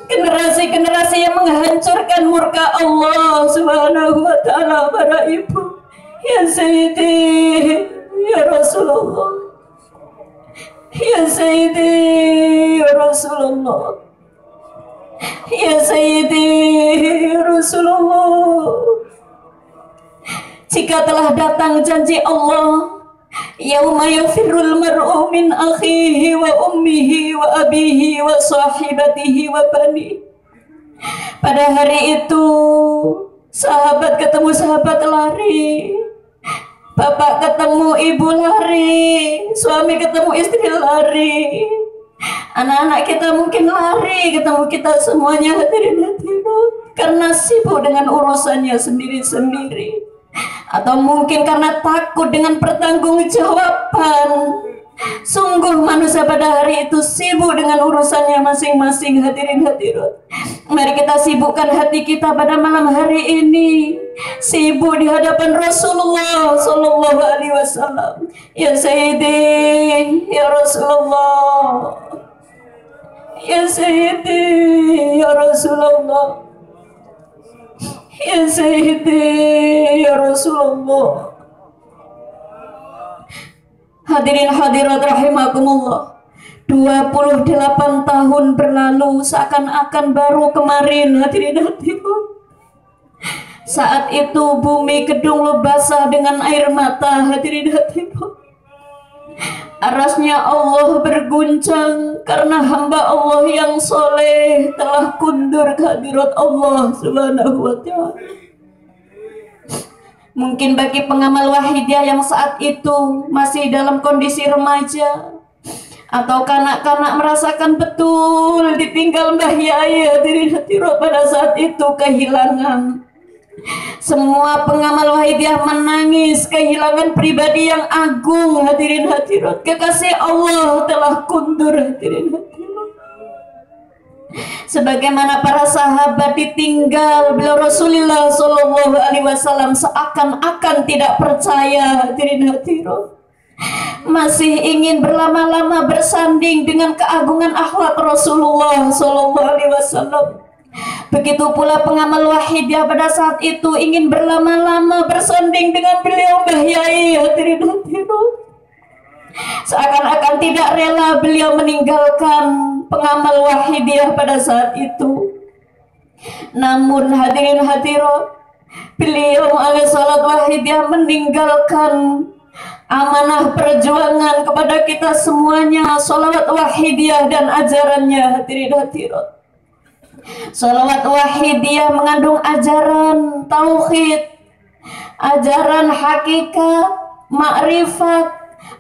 generasi-generasi yang menghancurkan murka Allah Subhanahu wa Ta'ala, para ibu. Ya Sayyidi, ya Rasulullah, ya Sayyidi, ya Rasulullah, ya Sayyidi, ya Rasulullah. Jika telah datang janji Allah, yauma yafirrul mar'u min akhihi wa ummihi wa abihi wa sahibatihi wa bani. Pada hari itu sahabat ketemu sahabat lari, bapak ketemu ibu lari, suami ketemu istri lari, anak-anak kita mungkin lari ketemu kita semuanya, hadirin hadirat, karena sibuk dengan urusannya sendiri-sendiri. Atau mungkin karena takut dengan pertanggungjawaban. Sungguh manusia pada hari itu sibuk dengan urusannya masing-masing, hadirin hadirat. Mari kita sibukkan hati kita pada malam hari ini, sibuk di hadapan Rasulullah Sallallahu Alaihi Wasallam. Ya Sayyidi, ya Rasulullah, ya Sayyidi, ya Rasulullah, ya Sayyidi, ya Rasulullah. Hadirin hadirat rahimakumullah, 28 tahun berlalu seakan-akan baru kemarin, hadirin hadirat. Saat itu bumi gedung lo basah dengan air mata, hadirin hadirat. Arasnya Allah berguncang karena hamba Allah yang soleh telah kundur ke hadirat Allah Subhanahu wa ta'ala. Mungkin bagi pengamal wahidiyah yang saat itu masih dalam kondisi remaja atau kanak-kanak merasakan betul ditinggal Mbah Yai, hadirin hadirat, pada saat itu kehilangan. Semua pengamal wahidiyah menangis kehilangan pribadi yang agung, hadirin hadirat. Kekasih Allah telah kundur, hadirin hadirat. Sebagaimana para sahabat ditinggal beliau Rasulullah Shallallahu Alaihi Wasallam seakan-akan tidak percaya, hadirin hadirat. Masih ingin berlama-lama bersanding dengan keagungan akhlak Rasulullah Shallallahu Alaihi Wasallam. Begitu pula pengamal wahidiyah pada saat itu ingin berlama-lama bersanding dengan beliau Mbah Yai, hadirin hadirat. Seakan-akan tidak rela beliau meninggalkan pengamal wahidiyah pada saat itu. Namun hadirin hadirat, beliau alaihi salat wahidiyah meninggalkan amanah perjuangan kepada kita semuanya, sholawat wahidiyah dan ajarannya, hadirin hadirat. Sholawat wahidiyah mengandung ajaran tauhid, ajaran hakikat, makrifat,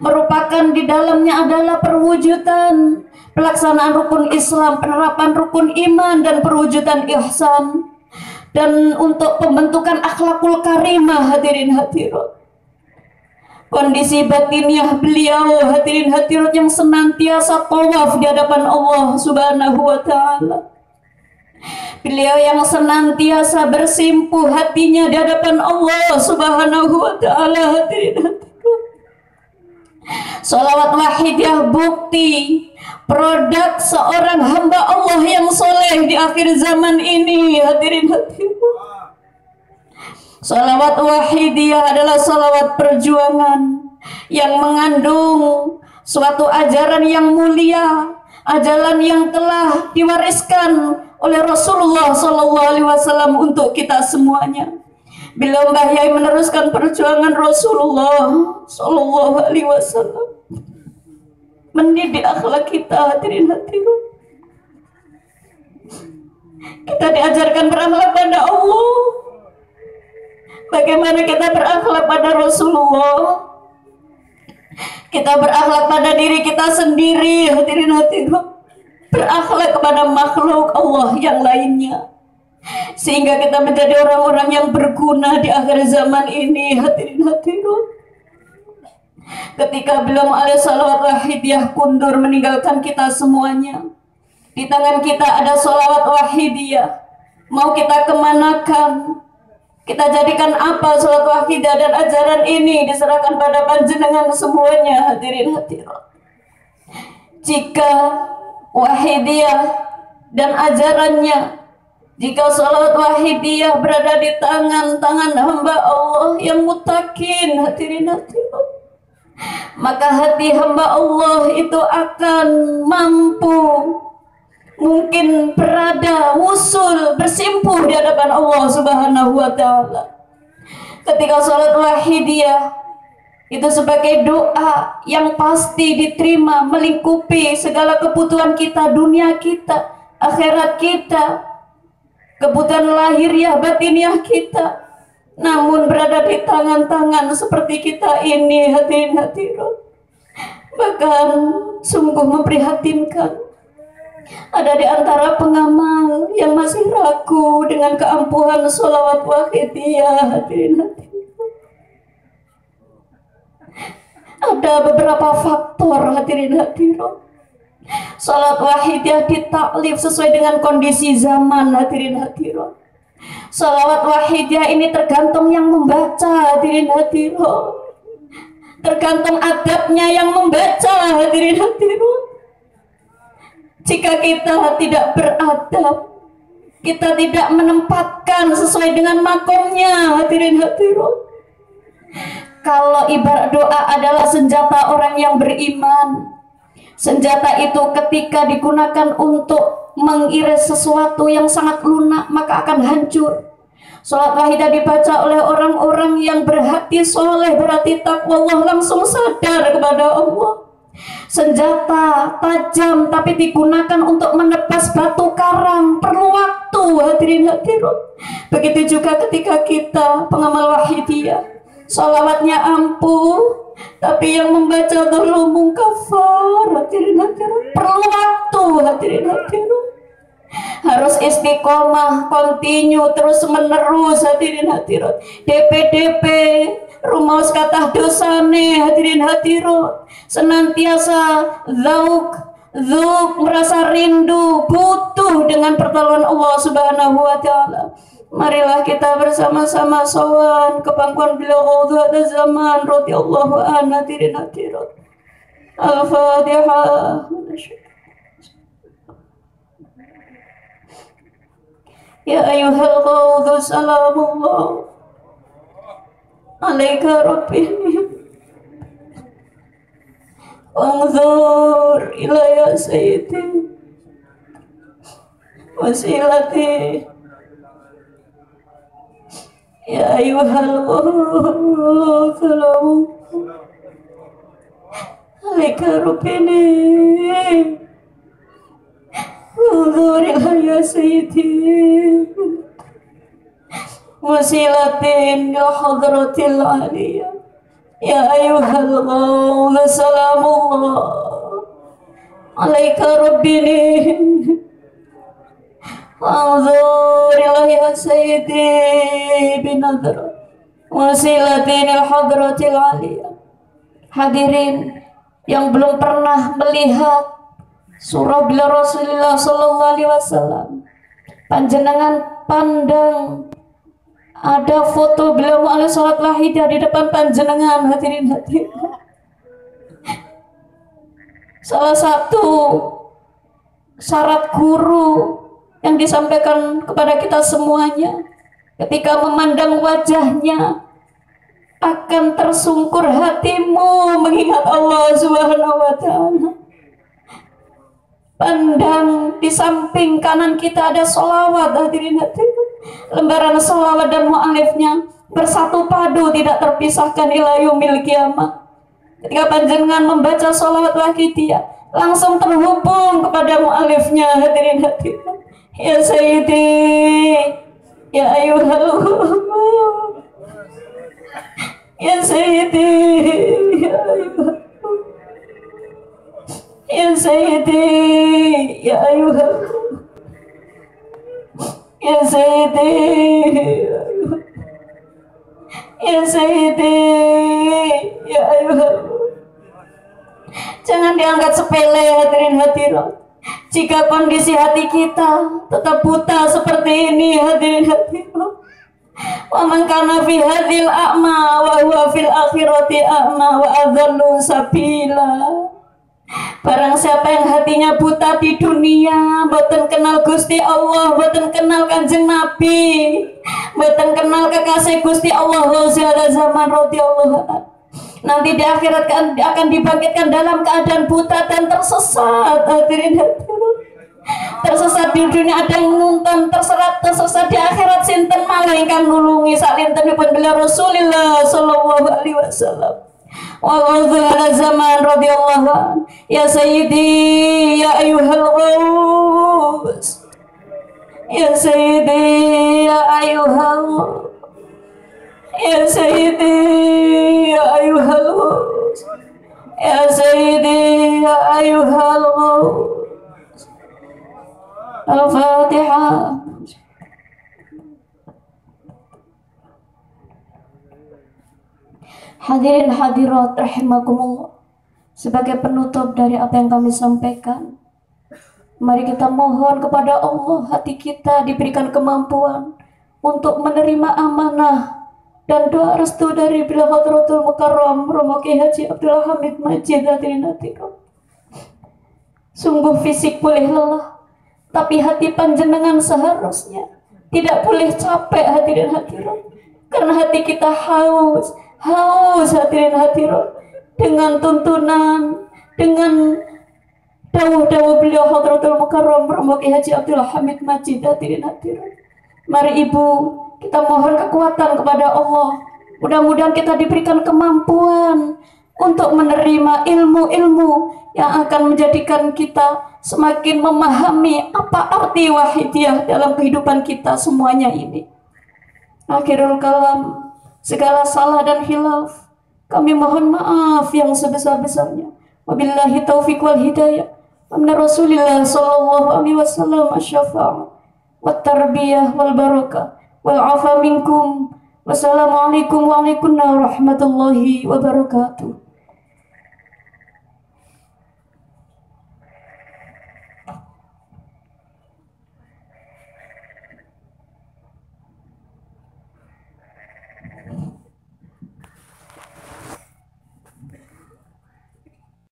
merupakan di dalamnya adalah perwujudan pelaksanaan rukun Islam, penerapan rukun iman dan perwujudan ihsan, dan untuk pembentukan akhlakul karimah, hadirin hadirat. Kondisi batiniah beliau, hadirin hadirat, yang senantiasa tawaf di hadapan Allah Subhanahu wa ta'ala. Beliau yang senantiasa bersimpuh hatinya di hadapan Allah Subhanahu wa ta'ala, hadirin hadirat. Sholawat wahidiyah bukti produk seorang hamba Allah yang soleh di akhir zaman ini, hadirin hadirat. Sholawat wahidiyah adalah sholawat perjuangan yang mengandung suatu ajaran yang mulia, ajaran yang telah diwariskan oleh Rasulullah Shallallahu Alaihi Wasallam untuk kita semuanya. Beliau Mbah Yai meneruskan perjuangan Rasulullah Shallallahu Alaihi Wasallam, mendidik akhlak kita, hadirin hadirat. Kita diajarkan berakhlak pada Allah. Bagaimana kita berakhlak pada Rasulullah? Kita berakhlak pada diri kita sendiri, hadirin hadirat. Berakhlak kepada makhluk Allah yang lainnya, sehingga kita menjadi orang-orang yang berguna di akhir zaman ini, hadirin hadirat. Ketika beliau alaihi salawat wahidiyah kundur meninggalkan kita semuanya, di tangan kita ada sholawat wahidiyah. Mau kita kemanakan? Kita jadikan apa sholawat wahidiyah dan ajaran ini? Diserahkan pada panjenengan semuanya, hadirin hadirat. Jika wahidiyah dan ajarannya, jika sholawat wahidiyah berada di tangan-tangan hamba Allah yang mutakin, hadirin hadirat, maka hati hamba Allah itu akan mampu mungkin berada, wusul, bersimpuh di hadapan Allah Subhanahu wa ta'ala. Ketika sholat wahidiyah itu sebagai doa yang pasti diterima, melingkupi segala kebutuhan kita, dunia kita, akhirat kita, kebutuhan lahiriah, batiniah kita, namun berada di tangan-tangan seperti kita ini, hadirin hadirat. Bahkan sungguh memprihatinkan, ada di antara pengamal yang masih ragu dengan keampuhan sholawat wahidiyah, hadirin hadirat. Ada beberapa faktor, hadirin hadirat. Sholat wahidiyah ditaklif sesuai dengan kondisi zaman, hadirin hadirat. Sholawat wahidiyah ini tergantung yang membaca, hadirin hadirat. Tergantung adabnya yang membaca, hadirin hadirat. Jika kita tidak beradab, kita tidak menempatkan sesuai dengan makomnya, hadirin hadirat. Kalau ibarat doa adalah senjata orang yang beriman, senjata itu ketika digunakan untuk mengiris sesuatu yang sangat lunak, maka akan hancur. Salat wahidah dibaca oleh orang-orang yang berhati soleh, berhati takwa Allah, langsung sadar kepada Allah. Senjata tajam tapi digunakan untuk menebas batu karang, perlu waktu, hadirin hadirat. Begitu juga ketika kita pengamal wahidiyah, salawatnya ampuh, tapi yang membaca dhulumung kafar, hadirin hadirat, perlu waktu, hadirin hadirat. Harus istiqomah, continue, terus menerus, hadirin hadirat. DP rumaos katah dosane, hadirin hadirat, senantiasa zauk merasa rindu, butuh dengan pertolongan Allah Subhanahu wa taala. Marilah kita bersama-sama sowan ke pangkuan beliau Ghaudhu Zaman radhiyallahu anhu, hadirin hadirat. Al-Fatihah. Ya ayyuhal Ghaudhu salamullah alaika rabbini wanzur ila ya sayyidi wasilati ya ayyuhal Ghaudhu salamullah alaika rabbini wanzur ila ya sayyidi wasilatin ya hadratil aliyah ya ayyuhal Ghaudhu salamullah alaika rabbini wanzur ila ya sayyidi binadra wasilatin ya hadratil aliyah. Hadirin yang belum pernah melihat surah beliau Rasulullah sallallahu alaihi wasallam, panjenengan pandang ada foto beliau alaihi salat wahidah di depan panjenengan, hadirin hadirin. Salah satu syarat guru yang disampaikan kepada kita semuanya, ketika memandang wajahnya akan tersungkur hatimu mengingat Allah Subhanahu wa taala. Pandang di samping kanan kita ada sholawat, hadirin hadirin. Lembaran sholawat dan mu'alifnya bersatu padu, tidak terpisahkan ila yaumil qiyamah. Ketika panjenengan membaca sholawat wahidiyah, langsung terhubung kepada mu'alifnya, hadirin hadirin. Ya sayyidi ya ayyuhal ya sayyidi ya ayyuhal ya sayyidi ya ayyuhal ya sayyidi ya sayyidi ya ayyuhal. Jangan dianggap sepele, hadirin hadirat. Jika kondisi hati kita tetap buta seperti ini, hadirin hadirat, wa man kana fi hadhil a'ma wa huwa fil akhirati a'ma wa adhallu sabila. Barang siapa yang hatinya buta di dunia, boten kenal Gusti Allah, boten kenal Kanjeng Nabi, boten kenal kekasih Gusti Allah Zaman radhiyallahu anhu, nanti di akhirat akan dibangkitkan dalam keadaan buta dan tersesat, hadirin hadirat. Tersesat di dunia ada yang nonton, tersesat di akhirat sinten malah ingkang nulungi salintenipun beliau Rasulullah sallallahu alaihi wasallam. Wa Ghaudhu Zaman radhiyallahu anhu, ya sayyidi ya ayyuhal Ghaus, ya sayyidi ya ayyuhal, ya sayyidi ya ayyuhal Ghaus, ya sayyidi ya ayyuhal Ghaus. Al-Fatihah. Hadirin hadirat rahimakumullah, sebagai penutup dari apa yang kami sampaikan, mari kita mohon kepada Allah hati kita diberikan kemampuan untuk menerima amanah dan doa restu dari beliau Hadratul Mukarram Romo Kiai Haji Abdul Hamid Majid, hadirin hadirat. Sungguh fisik boleh lelah, tapi hati panjenengan seharusnya tidak boleh capek, hadirin hadirat, karena hati kita haus hadirin hadirat dengan tuntunan, dengan dawuh-dawuh beliau Hadratul Mukarram Romo Kiai Haji Abdul Hamid Majid, hadirin hadirat. Mari ibu kita mohon kekuatan kepada Allah. Mudah-mudahan kita diberikan kemampuan untuk menerima ilmu-ilmu yang akan menjadikan kita semakin memahami apa arti wahidiyah dalam kehidupan kita semuanya ini. Akhirul kalam, segala salah dan khilaf kami mohon maaf yang sebesar-besarnya. Wabillahi taufiq wal hidayah. Amna Rasulillah sallallahu alaihi wasallam asy-syafa'ah wat tarbiyah wal barakah wal afa minkum. Wassalamualaikum warahmatullahi wabarakatuh.